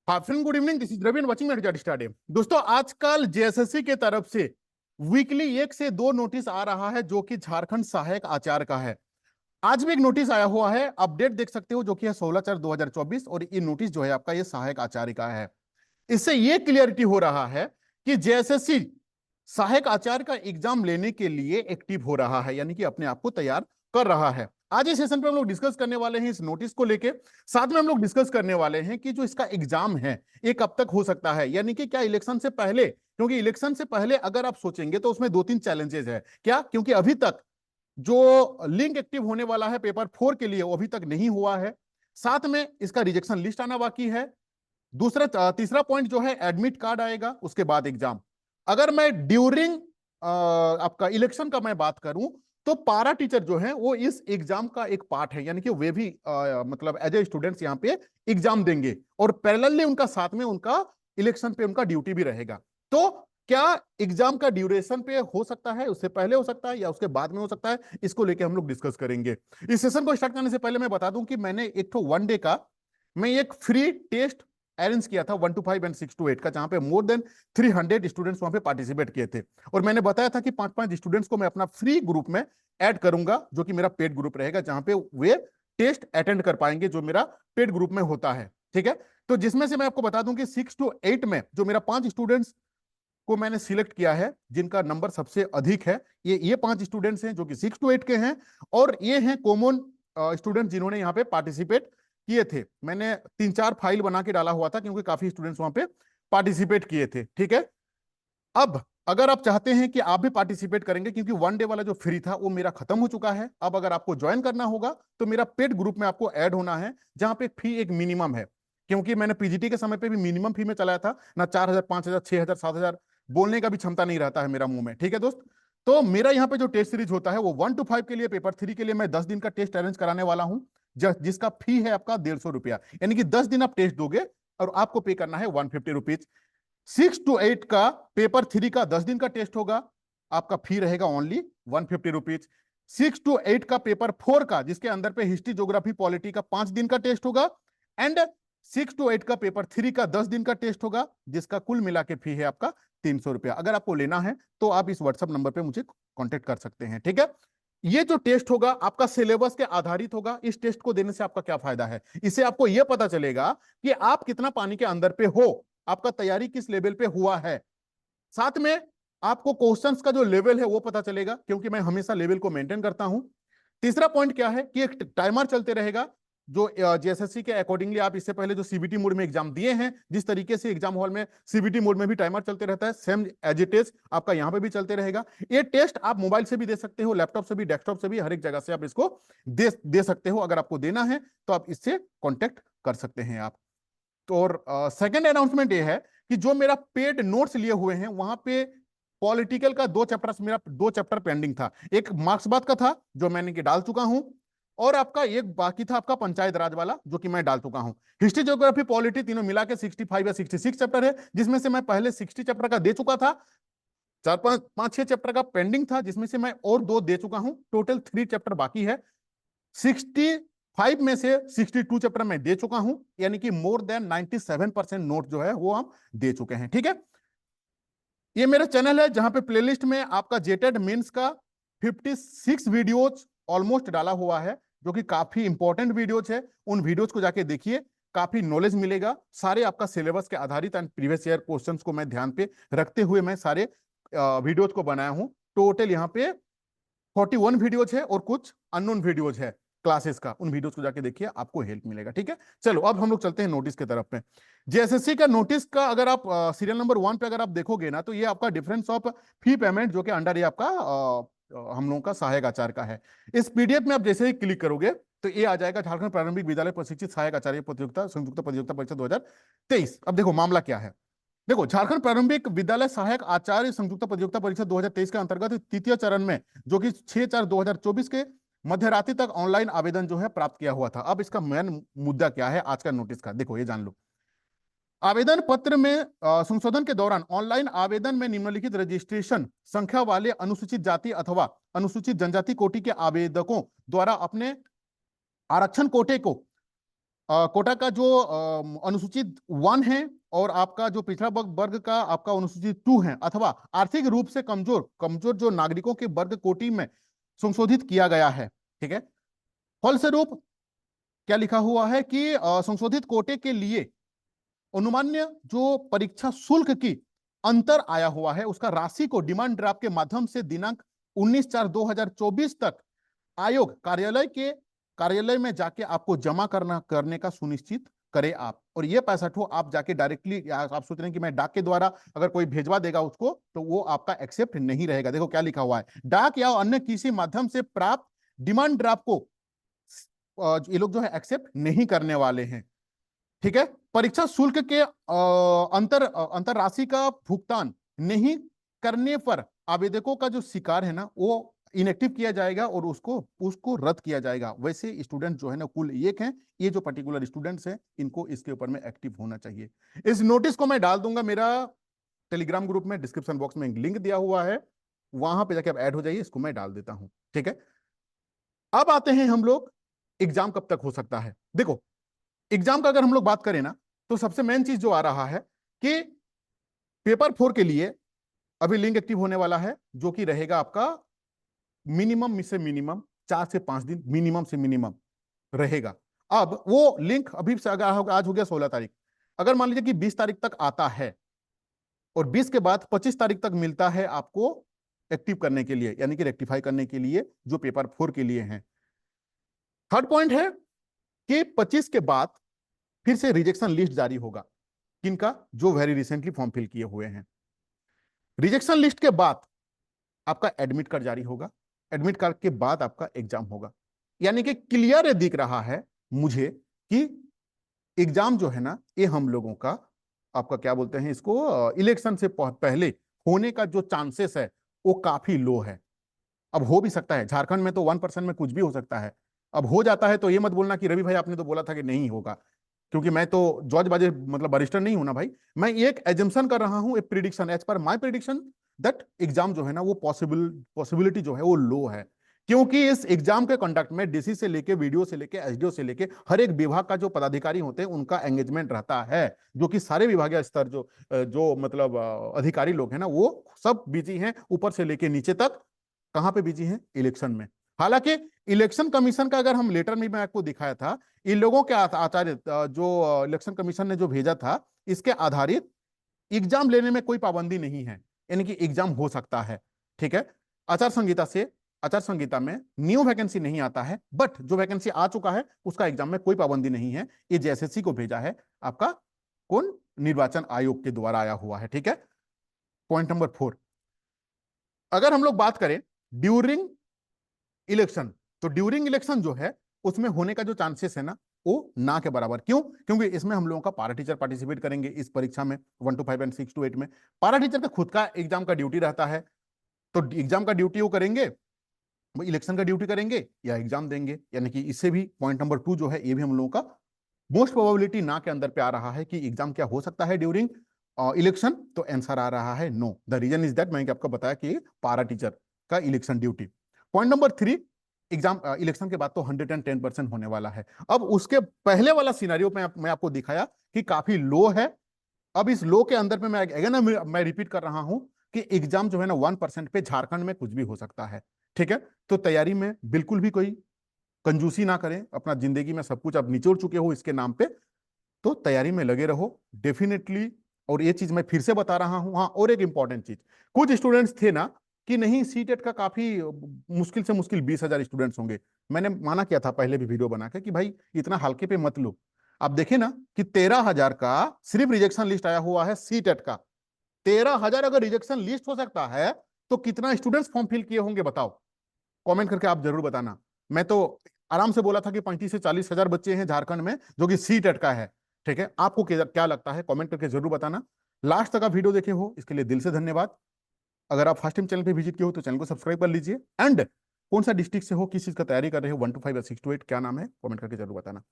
हाँ friend, good evening. This is Ravi and watching my study. दोस्तों, आजकल जेएसएससी के तरफ से वीकली 1 से 2 नोटिस आ रहा है जो कि झारखंड सहायक आचार्य का है। आज भी एक नोटिस आया हुआ है, अपडेट देख सकते हो, जो कि है 16/4/2024। और ये नोटिस जो है आपका, ये सहायक आचार्य का है। इससे ये क्लियरिटी हो रहा है कि जेएसएससी सहायक आचार्य का एग्जाम लेने के लिए एक्टिव हो रहा है, यानी कि अपने आप को तैयार कर रहा है। आज इस सेशन पे हम लोग डिस्कस करने वाले हैं इस नोटिस को लेके। साथ में हम लोग डिस्कस करने वाले हैं कि जो इसका एग्जाम है ये कब तक हो सकता है, यानी कि क्या इलेक्शन से पहले। क्योंकि इलेक्शन से पहले अगर आप सोचेंगे तो उसमें 2-3 चैलेंजेस है। क्या? क्योंकि अभी तक जो लिंक एक्टिव होने वाला है पेपर 4 के लिए वो अभी तक नहीं हुआ है। साथ में इसका रिजेक्शन लिस्ट आना बाकी है। तीसरा पॉइंट जो है, एडमिट कार्ड आएगा, उसके बाद एग्जाम। अगर मैं ड्यूरिंग आपका इलेक्शन का मैं बात करूं तो पारा टीचर जो है वो इस एग्जाम का एक पार्ट है, यानी कि वे भी मतलब एज ए स्टूडेंट्स यहाँ पे एग्जाम देंगे और पैरेलली उनका साथ में उनका इलेक्शन पे उनका ड्यूटी भी रहेगा। तो क्या एग्जाम का ड्यूरेशन पे हो सकता है, उससे पहले हो सकता है या उसके बाद में हो सकता है, इसको लेके हम लोग डिस्कस करेंगे। इस सेशन को स्टार्ट करने से पहले मैं बता दूं कि मैंने एक तो 1 डे का मैं एक फ्री टेस्ट अरेंज किया था 1 to 5 एंड 6 to 8 का, जहां पे मोर देन 300 स्टूडेंट्स वहां पे पार्टिसिपेट किए थे। और मैंने बताया था कि 5-5 स्टूडेंट्स को मैं अपना फ्री ग्रुप में ऐड करूंगा, जो कि मेरा पेड ग्रुप रहेगा, जहां पे वे टेस्ट अटेंड कर पाएंगे, जो मेरा पेड ग्रुप में होता है। ठीक है, तो जिसमें से मैं आपको बता दूं कि 6 to 8 में जो मेरा 5 स्टूडेंट्स को मैंने सिलेक्ट किया है, जिनका नंबर सबसे अधिक है, ये 5 स्टूडेंट्स हैं जो कि 6 to 8 के हैं। और ये हैं कॉमन स्टूडेंट जिन्होंने यहाँ पे पार्टिसिपेट किए थे। मैंने 3-4 फाइल बना के डाला हुआ था क्योंकि काफी स्टूडेंट्स वहां पे पार्टिसिपेट किए थे। ठीक है, अब अगर आप चाहते हैं कि आप भी पार्टिसिपेट करेंगे, क्योंकि 1 डे वाला जो फ्री था वो मेरा खत्म हो चुका है, अब अगर आपको ज्वाइन करना होगा तो मेरा पेड ग्रुप में आपको ऐड होना है, जहां पे फी एक मिनिमम है। क्योंकि मैंने पीजीटी के समय पे भी मिनिमम फी में चलाया था ना, 4,000, 5,000, 6,000, 7,000 बोलने का भी क्षमता नहीं रहता है मेरा मुंह में। ठीक है दोस्त, तो मेरा यहाँ पे जो टेस्ट सीरीज होता है वो 1 to 5 के लिए, पेपर 3 के लिए मैं 10 दिन का टेस्ट अरेंज कराने वाला हूं, जिसका फी है आपका 150 रुपया। यानी कि 10 दिन आप टेस्ट दोगे और आपको पे करना है 150 रुपीज। 6 to 8 का पेपर 3 का 10 दिन का टेस्ट होगा, आपका फी रहेगा ओनली 150 रुपीज। 6 to 8 का पेपर 4 का, जिसके अंदर पे हिस्ट्री, ज्योग्राफी, पॉलिटी का 5 दिन का टेस्ट होगा, एंड 6 to 8 का पेपर 3 का 10 दिन का टेस्ट होगा, जिसका कुल मिला के फी है आपका 300 रुपया। अगर आपको लेना है तो आप इस व्हाट्सएप नंबर पे मुझे कांटेक्ट कर सकते हैं। ठीक है, ये जो टेस्ट होगा आपका सिलेबस के आधारित होगा। इस टेस्ट को देने से आपका क्या फायदा है, इससे आपको यह पता चलेगा कि आप कितना पानी के अंदर पे हो, आपका तैयारी किस लेवल पे हुआ है। साथ में आपको क्वेश्चंस का जो लेवल है वो पता चलेगा, क्योंकि मैं हमेशा लेवल को मेंटेन करता हूं। तीसरा पॉइंट क्या है कि एक टाइमर चलते रहेगा, जो जेएसएससी के अकॉर्डिंगली आप इससे पहले जो सीबीटी मोड में एग्जाम दिए हैं, जिस तरीके से एग्जाम हॉल में सीबीटी मोड में भी टाइमर चलते रहता है, सेम एज इट इज आपका यहाँ पे भी चलते रहेगा। ये टेस्ट आप मोबाइल से भी दे सकते हो, लैपटॉप से भी, डेस्कटॉप से भी, हर एक जगह से आप इसको दे सकते हो। अगर आपको देना है तो आप इससे कॉन्टेक्ट कर सकते हैं आप। तो और सेकेंड अनाउंसमेंट ये है कि जो मेरा पेड नोट्स लिए हुए हैं, वहां पे पॉलिटिकल का 2 चैप्टर पेंडिंग था। एक मार्क्सवाद का था जो मैंने कि डाल चुका हूं, और आपका एक बाकी था आपका पंचायत राज वाला, जो कि मैं डाल चुका हूं। हिस्ट्री, ज्योग्राफी, पॉलिटी तीनों मिला के 65 या 66 चैप्टर है, जिसमें से मैं पहले 60 चैप्टर का दे चुका था। 4-5-6 चैप्टर का पेंडिंग था, जिसमें से मैं और 2 दे चुका हूं। टोटल 3 चैप्टर बाकी है। 65 में से 62 चैप्टर मैं दे चुका हूं, यानी कि मोर देन 97% नोट जो है वो हम दे चुके हैं। ठीक है, ये मेरा चैनल है जहां पे प्लेलिस्ट में आपका जेटेड मेंस का 56 वीडियोज ऑलमोस्ट डाला हुआ है, जो कि काफी इंपॉर्टेंट वीडियोज है। उन वीडियोज को जाके देखिए, काफी नॉलेज मिलेगा। सारे आपका सिलेबस के आधारित एंड प्रीवियस ईयर क्वेश्चंस को मैं ध्यान पे रखते हुए मैं सारे वीडियोज को बनाया हूं। टोटल यहाँ पे 41 वीडियोज है और कुछ अननोन वीडियोज है क्लासेस का, उन वीडियोज को जाके देखिए, आपको हेल्प मिलेगा। ठीक है, चलो अब हम लोग चलते हैं नोटिस के तरफ में। जेएसएससी का नोटिस का अगर आप सीरियल नंबर 1 पे अगर आप देखोगे ना, तो ये आपका डिफरेंस ऑफ फी पेमेंट, जो कि अंडर ये आपका हम लोगों का सहायक आचार्य का है। इस पीडीएफ में आप जैसे ही क्लिक करोगे तो ये आ जाएगा, झारखंड प्रारंभिक विद्यालय प्रशिक्षित सहायक आचार्य प्रतियोगिता, संयुक्त प्रतियोगिता परीक्षा 2023। अब देखो मामला क्या है। देखो, झारखंड प्रारंभिक विद्यालय सहायक आचार्य संयुक्त प्रतियोगिता परीक्षा 2023 के अंतर्गत तृतीय चरण में, जो कि 6/4/2024 के मध्य रात्रि तक ऑनलाइन आवेदन जो है प्राप्त किया हुआ था। अब इसका मेन मुद्दा क्या है आज का नोटिस का, देखो ये जान लो। आवेदन पत्र में संशोधन के दौरान ऑनलाइन आवेदन में निम्नलिखित रजिस्ट्रेशन संख्या वाले अनुसूचित जाति अथवा अनुसूचित जनजाति कोटि के आवेदकों द्वारा अपने आरक्षण कोटे को कोटा का जो अनुसूचित 1 है और आपका जो पिछड़ा वर्ग का आपका अनुसूचित 2 है, अथवा आर्थिक रूप से कमजोर कमजोर जो नागरिकों के वर्ग कोटि में संशोधित किया गया है। ठीक है, फलस्वरूप क्या लिखा हुआ है कि संशोधित कोटे के लिए अनुमान्य जो परीक्षा शुल्क की अंतर आया हुआ है, उसका राशि को डिमांड ड्राफ्ट के माध्यम से दिनांक 19/4/2024 तक आयोग कार्यालय में जाके आपको जमा करने का सुनिश्चित करें आप। और ये पैसा आप जाके डायरेक्टली, आप सोच रहे हैं कि मैं डाक के द्वारा अगर कोई भेजवा देगा उसको, तो वो आपका एक्सेप्ट नहीं रहेगा। देखो क्या लिखा हुआ है, डाक या अन्य किसी माध्यम से प्राप्त डिमांड ड्राफ्ट को ये लोग जो है एक्सेप्ट नहीं करने वाले हैं। ठीक है, परीक्षा शुल्क के अंतर राशि का भुगतान नहीं करने पर आवेदकों का जो शिकार है ना, वो इनएक्टिव किया जाएगा और उसको रद्द किया जाएगा। वैसे स्टूडेंट जो है ना कुल 1 हैं, ये जो पर्टिकुलर स्टूडेंट्स हैं इनको इसके ऊपर में एक्टिव होना चाहिए। इस नोटिस को मैं डाल दूंगा मेरा टेलीग्राम ग्रुप में, डिस्क्रिप्शन बॉक्स में लिंक दिया हुआ है, वहां पे जाके आप ऐड हो जाइए, इसको मैं डाल देता हूं। ठीक है, अब आते हैं हम लोग एग्जाम कब तक हो सकता है। देखो एग्जाम का अगर हम लोग बात करें ना, तो सबसे मेन चीज जो आ रहा है कि पेपर 4 के लिए अभी लिंक एक्टिव होने वाला है, जो कि रहेगा आपका मिनिमम से मिनिमम 4 से 5 दिन मिनिमम से मिनिमम रहेगा। अब वो लिंक अभी से अगर आज हो गया 16 तारीख, अगर मान लीजिए कि 20 तारीख तक आता है और 20 के बाद 25 तारीख तक मिलता है आपको एक्टिव करने के लिए, यानी कि रेक्टिफाई करने के लिए जो पेपर 4 के लिए है। थर्ड पॉइंट है कि 25 के बाद फिर से रिजेक्शन लिस्ट जारी होगा, किनका, जो वेरी रिसेंटली फॉर्म फिल किए हुए हैं। रिजेक्शन लिस्ट के बाद आपका एडमिट कार्ड जारी होगा, एडमिट कार्ड के बाद आपका एग्जाम होगा। यानी कि क्लियर है, दिख रहा है मुझे कि एग्जाम जो है ना, ये हम लोगों का आपका क्या बोलते हैं इसको, इलेक्शन से पहले होने का जो चांसेस है वो काफी लो है। अब हो भी सकता है, झारखंड में तो 1% में कुछ भी हो सकता है। अब हो जाता है तो ये मत बोलना कि रवि भाई आपने तो बोला था कि नहीं होगा, क्योंकि मैं तो जॉज बाजे मतलब वरिष्ठ नहीं हूं ना भाई। मैं एक एजम्पशन कर रहा हूं, एक prediction, as per my prediction that exam जो है ना वो पॉसिबिलिटी जो है वो लो है। क्योंकि इस एग्जाम के कंडक्ट में डीसी से लेके वीडियो से लेके एसडीओ से लेके हर एक विभाग का जो पदाधिकारी होते हैं उनका एंगेजमेंट रहता है, जो कि सारे विभागीय स्तर जो मतलब अधिकारी लोग हैं ना, वो सब बिजी हैं ऊपर से लेके नीचे तक। कहां पे बिजी हैं, इलेक्शन में। हालांकि इलेक्शन कमीशन का अगर हम लेटर में मैं आपको दिखाया था, इन लोगों के आचार्य जो इलेक्शन कमीशन ने जो भेजा था, इसके आधारित एग्जाम लेने में कोई पाबंदी नहीं है, यानी कि एग्जाम हो सकता है। ठीक है, आचार संहिता में न्यू वैकेंसी नहीं आता है, बट जो वैकेंसी आ चुका है उसका एग्जाम में कोई पाबंदी नहीं है। ये जेएसएससी को भेजा है आपका कौन, निर्वाचन आयोग के द्वारा आया हुआ है। ठीक है, पॉइंट नंबर 4, अगर हम लोग बात करें ड्यूरिंग इलेक्शन, तो ड्यूरिंग इलेक्शन जो है उसमें होने का जो चांसेस है ना वो ना के बराबर। क्यों, क्योंकि इसमें हम लोगों का पारा टीचर पार्टिसिपेट करेंगे इस परीक्षा में, 1 to 5 एंड 6 to 8 में। पारा टीचर का खुद का एग्जाम का ड्यूटी रहता है, तो एग्जाम का ड्यूटी वो करेंगे, वो इलेक्शन का ड्यूटी करेंगे या एग्जाम देंगे। यानी कि इससे भी पॉइंट नंबर 2 जो है, ये भी हम लोगों का मोस्ट प्रोबेबिलिटी ना के अंदर पे आ रहा है कि एग्जाम क्या हो सकता है ड्यूरिंग इलेक्शन। तो आंसर आ रहा है no. The reason is that, मैंने आपको बताया कि पारा टीचर का election duty. Point number 3, exam election के बाद तो 110% होने वाला है। अब उसके पहले वाला सिनेरियो में मैं आपको दिखाया कि काफी लो है। अब इस लो के अंदर में मैं रिपीट कर रहा हूं कि एग्जाम जो है ना 1% पे झारखंड में कुछ भी हो सकता है। ठीक है, तो तैयारी में बिल्कुल भी कोई कंजूसी ना करें, अपना जिंदगी में सब कुछ अब निचोड़ चुके हो इसके नाम पे, तो तैयारी में लगे रहो डेफिनेटली। और ये चीज मैं फिर से बता रहा हूं। हाँ, और एक इंपॉर्टेंट चीज, कुछ स्टूडेंट्स थे ना कि नहीं सीटेट का काफी मुश्किल से मुश्किल 20,000 स्टूडेंट्स होंगे। मैंने माना किया था पहले भी वीडियो बना के कि भाई इतना हल्के पे मत लो। आप देखें ना कि 13,000 का सिर्फ रिजेक्शन लिस्ट आया हुआ है सीटेट का। 13,000 अगर रिजेक्शन लिस्ट हो सकता है तो कितना स्टूडेंट्स फॉर्म फिल किए होंगे बताओ, कमेंट करके आप जरूर बताना। मैं तो आराम से बोला था कि 35 से 40,000 बच्चे हैं झारखंड में जो कि सीटेट का है। ठीक है, आपको क्या लगता है, कमेंट करके जरूर बताना। लास्ट तक आप वीडियो देखे हो इसके लिए दिल से धन्यवाद। अगर आप फर्स्ट टाइम चैनल पे विजिट किए हो तो चैनल को सब्सक्राइब कर लीजिए। एंड कौन सा डिस्ट्रिक्ट से हो, किस चीज का तैयारी कर रहे हो, 1 to 5 या 6 to 8, क्या नाम है, कमेंट करके जरूर बताना।